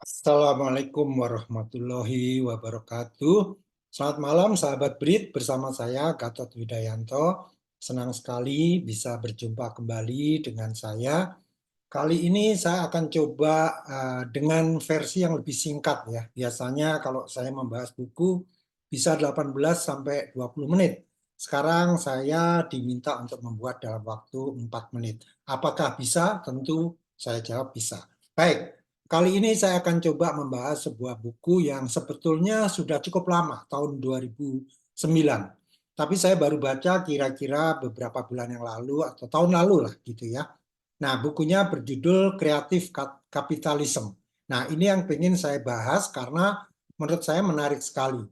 Assalamualaikum warahmatullahi wabarakatuh. Selamat malam sahabat BRIT, bersama saya Gatot Widayanto. Senang sekali bisa berjumpa kembali dengan saya. Kali ini saya akan coba dengan versi yang lebih singkat ya. Biasanya kalau saya membahas buku bisa 18 sampai 20 menit. Sekarang saya diminta untuk membuat dalam waktu 4 menit. Apakah bisa? Tentu saya jawab bisa. Baik. Kali ini saya akan coba membahas sebuah buku yang sebetulnya sudah cukup lama, tahun 2009. Tapi saya baru baca kira-kira beberapa bulan yang lalu atau tahun lalu lah gitu ya. Nah, bukunya berjudul Creative Capitalism. Nah, ini yang ingin saya bahas karena menurut saya menarik sekali.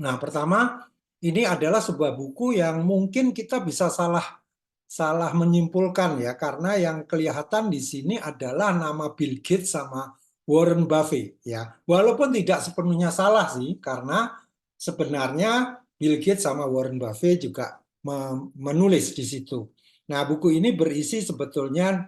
Nah, pertama, ini adalah sebuah buku yang mungkin kita bisa salah menyimpulkan ya, karena yang kelihatan di sini adalah nama Bill Gates sama Warren Buffett ya. Walaupun tidak sepenuhnya salah sih, karena sebenarnya Bill Gates sama Warren Buffett juga menulis di situ. Nah, buku ini berisi sebetulnya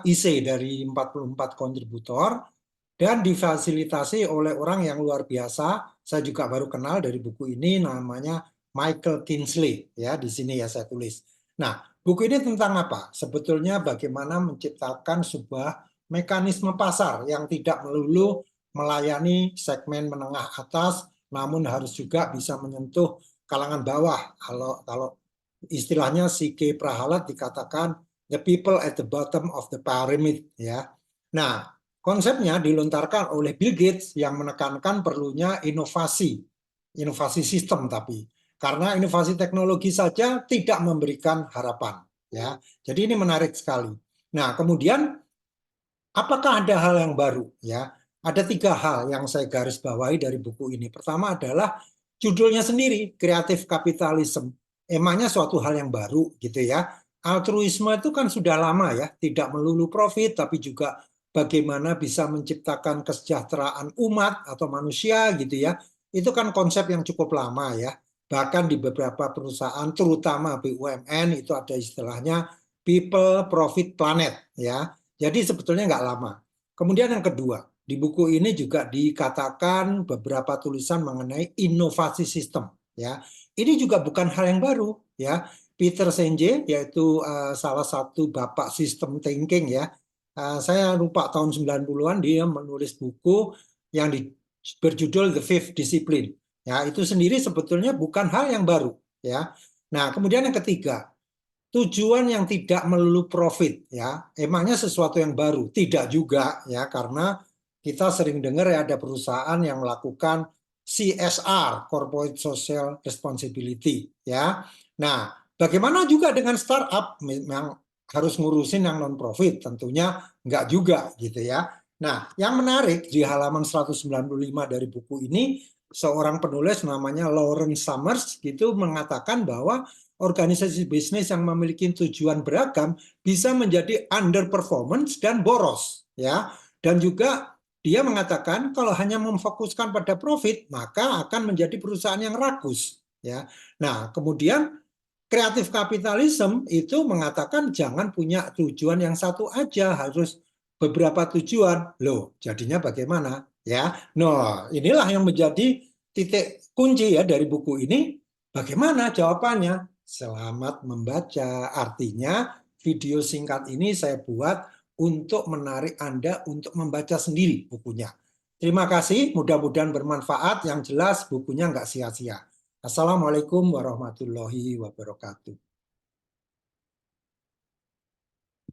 isi dari 44 kontributor dan difasilitasi oleh orang yang luar biasa. Saya juga baru kenal dari buku ini, namanya Michael Kinsley ya, di sini ya saya tulis. Nah, buku ini tentang apa? Sebetulnya bagaimana menciptakan sebuah mekanisme pasar yang tidak melulu melayani segmen menengah atas, namun harus juga bisa menyentuh kalangan bawah. Kalau istilahnya si K. Prahalat dikatakan the people at the bottom of the pyramid ya. Nah, konsepnya dilontarkan oleh Bill Gates yang menekankan perlunya inovasi sistem tapi karena inovasi teknologi saja tidak memberikan harapan ya. Jadi ini menarik sekali. Nah, kemudian apakah ada hal yang baru ya? Ada 3 hal yang saya garis bawahi dari buku ini. Pertama adalah judulnya sendiri, Creative Capitalism. Emangnya suatu hal yang baru gitu ya. Altruisme itu kan sudah lama ya, tidak melulu profit tapi juga bagaimana bisa menciptakan kesejahteraan umat atau manusia gitu ya. Itu kan konsep yang cukup lama ya. Bahkan di beberapa perusahaan terutama BUMN itu ada istilahnya people profit planet ya. Jadi sebetulnya nggak lama. Kemudian yang kedua, di buku ini juga dikatakan beberapa tulisan mengenai inovasi sistem. Ya, ini juga bukan hal yang baru. Ya, Peter Senge yaitu salah satu bapak sistem thinking ya. Saya lupa tahun 90-an dia menulis buku yang berjudul The Fifth Discipline. Ya, itu sendiri sebetulnya bukan hal yang baru. Ya, nah kemudian yang ketiga, tujuan yang tidak melulu profit ya. Emangnya sesuatu yang baru? Tidak juga ya, karena kita sering dengar ya ada perusahaan yang melakukan CSR, Corporate Social Responsibility ya. Nah, bagaimana juga dengan startup yang harus ngurusin yang non profit? Tentunya enggak juga gitu ya. Nah, yang menarik di halaman 195 dari buku ini, seorang penulis namanya Lawrence Summers gitu mengatakan bahwa organisasi bisnis yang memiliki tujuan beragam bisa menjadi underperformance dan boros ya. Dan juga dia mengatakan kalau hanya memfokuskan pada profit maka akan menjadi perusahaan yang rakus ya. Nah, kemudian kreatif kapitalisme itu mengatakan jangan punya tujuan yang satu aja, harus beberapa tujuan. Loh, jadinya bagaimana? Ya. Nah, inilah yang menjadi titik kunci ya dari buku ini. Bagaimana jawabannya? Selamat membaca. Artinya video singkat ini saya buat untuk menarik Anda untuk membaca sendiri bukunya. Terima kasih, mudah-mudahan bermanfaat. Yang jelas bukunya nggak sia-sia. Assalamualaikum warahmatullahi wabarakatuh.